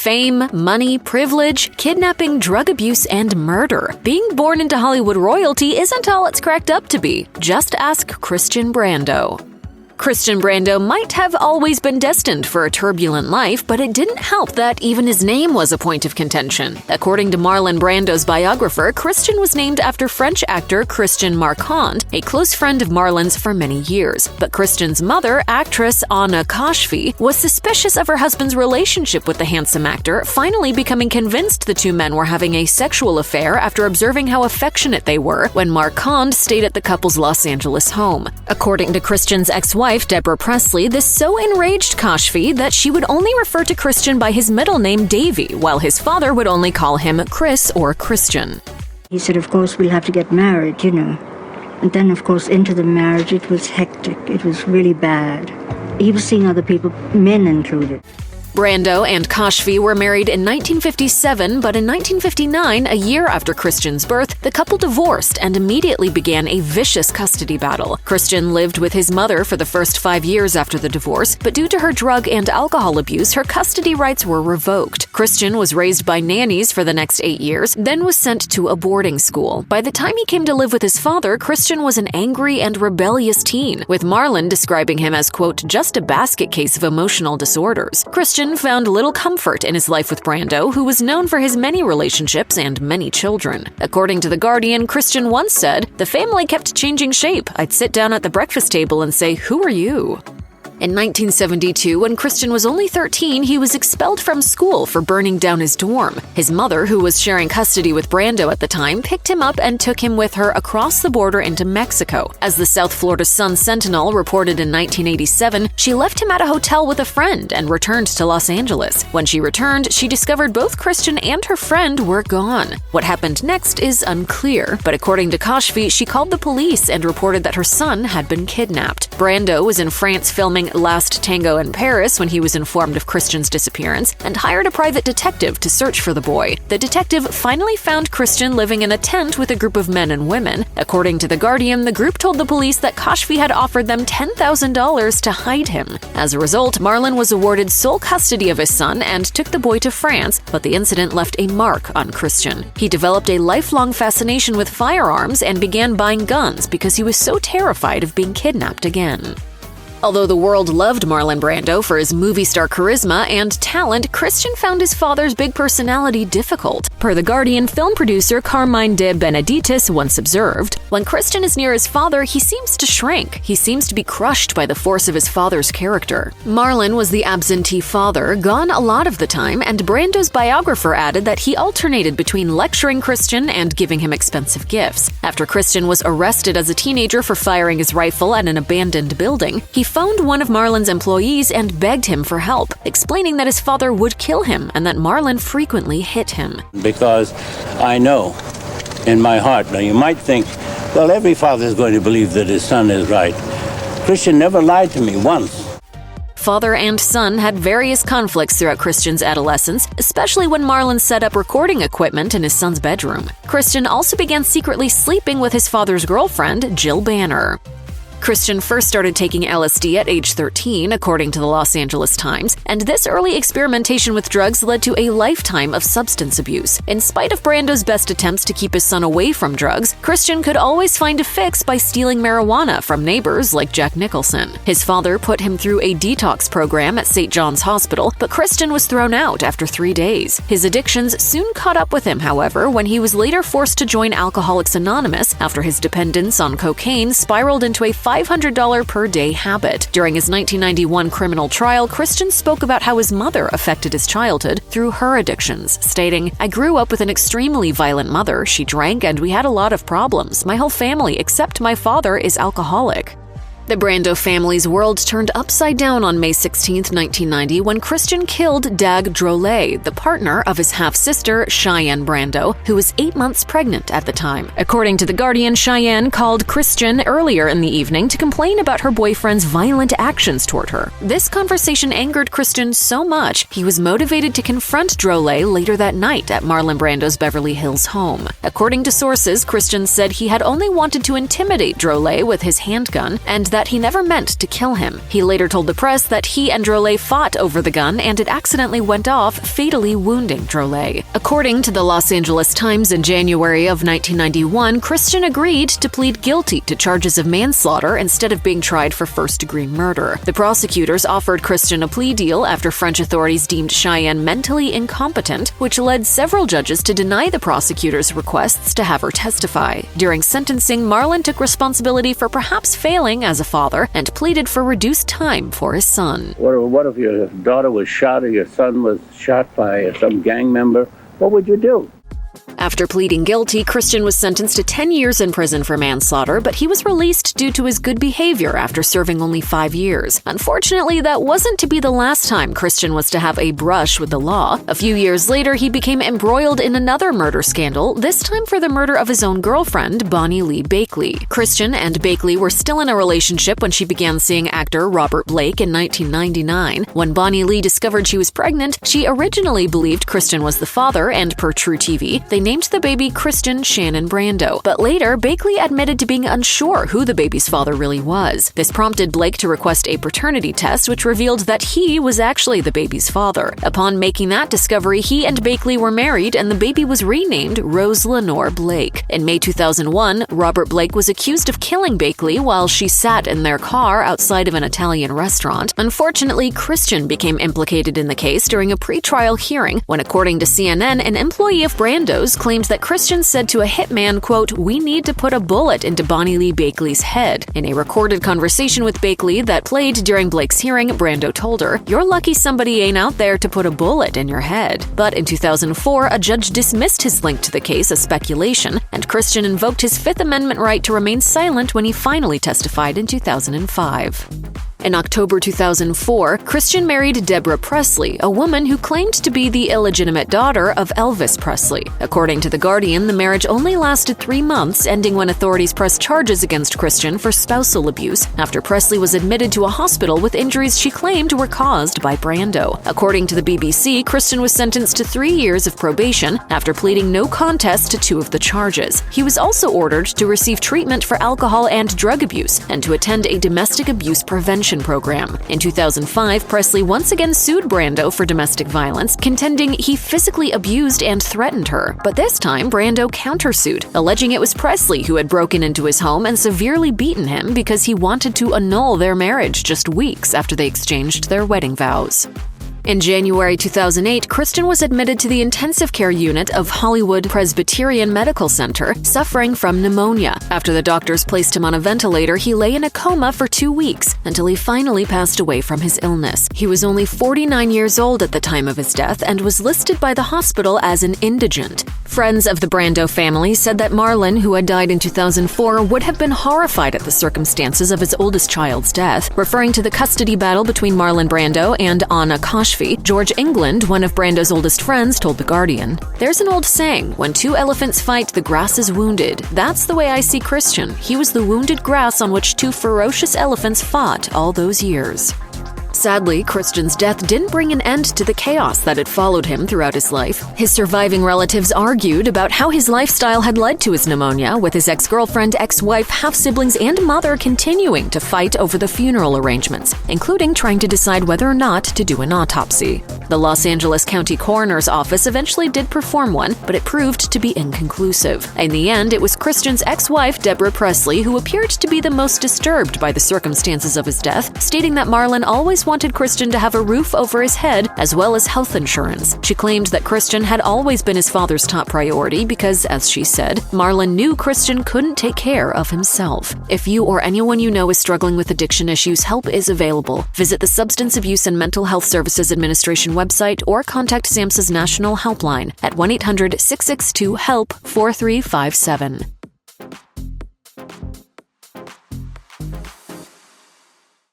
Fame, money, privilege, kidnapping, drug abuse, and murder. Being born into Hollywood royalty isn't all it's cracked up to be. Just ask Christian Brando. Christian Brando might have always been destined for a turbulent life, but it didn't help that even his name was a point of contention. According to Marlon Brando's biographer, Christian was named after French actor Christian Marquand, a close friend of Marlon's for many years. But Christian's mother, actress Anna Kashfi, was suspicious of her husband's relationship with the handsome actor, finally becoming convinced the two men were having a sexual affair after observing how affectionate they were when Marquand stayed at the couple's Los Angeles home. According to Christian's ex-wife, Deborah Presley, this so enraged Kashfi that she would only refer to Christian by his middle name Davy, while his father would only call him Chris or Christian. He said, of course, we'll have to get married, And then, of course, into the marriage, it was hectic. It was really bad. He was seeing other people, men included. Brando and Kashfi were married in 1957, but in 1959, a year after Christian's birth, the couple divorced and immediately began a vicious custody battle. Christian lived with his mother for the first 5 years after the divorce, but due to her drug and alcohol abuse, her custody rights were revoked. Christian was raised by nannies for the next 8 years, then was sent to a boarding school. By the time he came to live with his father, Christian was an angry and rebellious teen, with Marlon describing him as, quote, just a basket case of emotional disorders. Christian found little comfort in his life with Brando, who was known for his many relationships and many children. According to The Guardian, Christian once said, "The family kept changing shape. I'd sit down at the breakfast table and say, 'Who are you?'" In 1972, when Christian was only 13, he was expelled from school for burning down his dorm. His mother, who was sharing custody with Brando at the time, picked him up and took him with her across the border into Mexico. As the South Florida Sun-Sentinel reported in 1987, she left him at a hotel with a friend and returned to Los Angeles. When she returned, she discovered both Christian and her friend were gone. What happened next is unclear, but according to Kashfi, she called the police and reported that her son had been kidnapped. Brando was in France filming Last Tango in Paris when he was informed of Christian's disappearance and hired a private detective to search for the boy. The detective finally found Christian living in a tent with a group of men and women. According to The Guardian, the group told the police that Kashfi had offered them $10,000 to hide him. As a result, Marlon was awarded sole custody of his son and took the boy to France, but the incident left a mark on Christian. He developed a lifelong fascination with firearms and began buying guns because he was so terrified of being kidnapped again. Although the world loved Marlon Brando for his movie star charisma and talent, Christian found his father's big personality difficult. Per The Guardian, film producer Carmine de Benedictis once observed, "When Christian is near his father, he seems to shrink. He seems to be crushed by the force of his father's character." Marlon was the absentee father, gone a lot of the time, and Brando's biographer added that he alternated between lecturing Christian and giving him expensive gifts. After Christian was arrested as a teenager for firing his rifle at an abandoned building, he phoned one of Marlon's employees and begged him for help, explaining that his father would kill him and that Marlon frequently hit him. Because I know in my heart, now you might think, well, every father is going to believe that his son is right. Christian never lied to me once. Father and son had various conflicts throughout Christian's adolescence, especially when Marlon set up recording equipment in his son's bedroom. Christian also began secretly sleeping with his father's girlfriend, Jill Banner. Christian first started taking LSD at age 13, according to the Los Angeles Times, and this early experimentation with drugs led to a lifetime of substance abuse. In spite of Brando's best attempts to keep his son away from drugs, Christian could always find a fix by stealing marijuana from neighbors like Jack Nicholson. His father put him through a detox program at St. John's Hospital, but Christian was thrown out after 3 days. His addictions soon caught up with him, however, when he was later forced to join Alcoholics Anonymous after his dependence on cocaine spiraled into a $500 per day habit. During his 1991 criminal trial, Christian spoke about how his mother affected his childhood through her addictions, stating, "I grew up with an extremely violent mother. She drank and we had a lot of problems. My whole family, except my father, is alcoholic." The Brando family's world turned upside down on May 16, 1990, when Christian killed Dag Drolet, the partner of his half-sister, Cheyenne Brando, who was 8 months pregnant at the time. According to The Guardian, Cheyenne called Christian earlier in the evening to complain about her boyfriend's violent actions toward her. This conversation angered Christian so much, he was motivated to confront Drolet later that night at Marlon Brando's Beverly Hills home. According to sources, Christian said he had only wanted to intimidate Drolet with his handgun, and that that he never meant to kill him. He later told the press that he and Drolet fought over the gun and it accidentally went off, fatally wounding Drolet. According to the Los Angeles Times, in January of 1991, Christian agreed to plead guilty to charges of manslaughter instead of being tried for first-degree murder. The prosecutors offered Christian a plea deal after French authorities deemed Cheyenne mentally incompetent, which led several judges to deny the prosecutors' requests to have her testify. During sentencing, Marlon took responsibility for perhaps failing as a father and pleaded for reduced time for his son. What if your daughter was shot or your son was shot by some gang member? What would you do? After pleading guilty, Christian was sentenced to 10 years in prison for manslaughter, but he was released due to his good behavior after serving only 5 years. Unfortunately, that wasn't to be the last time Christian was to have a brush with the law. A few years later, he became embroiled in another murder scandal, this time for the murder of his own girlfriend, Bonnie Lee Bakley. Christian and Bakley were still in a relationship when she began seeing actor Robert Blake in 1999. When Bonnie Lee discovered she was pregnant, she originally believed Christian was the father, and per True TV, they named the baby Christian Shannon Brando. But later, Bakley admitted to being unsure who the baby's father really was. This prompted Blake to request a paternity test, which revealed that he was actually the baby's father. Upon making that discovery, he and Bakley were married, and the baby was renamed Rose Lenore Blake. In May 2001, Robert Blake was accused of killing Bakley while she sat in their car outside of an Italian restaurant. Unfortunately, Christian became implicated in the case during a pre-trial hearing when, according to CNN, an employee of Brando's claimed that Christian said to a hitman, quote, "We need to put a bullet into Bonnie Lee Bakley's head." In a recorded conversation with Bakley that played during Blake's hearing, Brando told her, "You're lucky somebody ain't out there to put a bullet in your head." But in 2004, a judge dismissed his link to the case as speculation, and Christian invoked his Fifth Amendment right to remain silent when he finally testified in 2005. In October 2004, Christian married Deborah Presley, a woman who claimed to be the illegitimate daughter of Elvis Presley. According to The Guardian, the marriage only lasted 3 months, ending when authorities pressed charges against Christian for spousal abuse after Presley was admitted to a hospital with injuries she claimed were caused by Brando. According to the BBC, Christian was sentenced to 3 years of probation after pleading no contest to 2 of the charges. He was also ordered to receive treatment for alcohol and drug abuse and to attend a domestic abuse prevention program. In 2005, Presley once again sued Brando for domestic violence, contending he physically abused and threatened her. But this time, Brando countersued, alleging it was Presley who had broken into his home and severely beaten him because he wanted to annul their marriage just weeks after they exchanged their wedding vows. In January 2008, Christian was admitted to the intensive care unit of Hollywood Presbyterian Medical Center, suffering from pneumonia. After the doctors placed him on a ventilator, he lay in a coma for 2 weeks until he finally passed away from his illness. He was only 49 years old at the time of his death and was listed by the hospital as an indigent. Friends of the Brando family said that Marlon, who had died in 2004, would have been horrified at the circumstances of his oldest child's death. Referring to the custody battle between Marlon Brando and Anna Kashfi, George England, one of Brando's oldest friends, told The Guardian, "There's an old saying, when 2 elephants fight, the grass is wounded. That's the way I see Christian. He was the wounded grass on which 2 ferocious elephants fought all those years." Sadly, Christian's death didn't bring an end to the chaos that had followed him throughout his life. His surviving relatives argued about how his lifestyle had led to his pneumonia, with his ex-girlfriend, ex-wife, half-siblings, and mother continuing to fight over the funeral arrangements, including trying to decide whether or not to do an autopsy. The Los Angeles County Coroner's Office eventually did perform one, but it proved to be inconclusive. In the end, it was Christian's ex-wife, Deborah Presley, who appeared to be the most disturbed by the circumstances of his death, stating that Marlon always wanted Christian to have a roof over his head as well as health insurance. She claimed that Christian had always been his father's top priority because, as she said, Marlon knew Christian couldn't take care of himself. If you or anyone you know is struggling with addiction issues, help is available. Visit the Substance Abuse and Mental Health Services Administration website or contact SAMHSA's national helpline at 1-800-662-HELP-4357.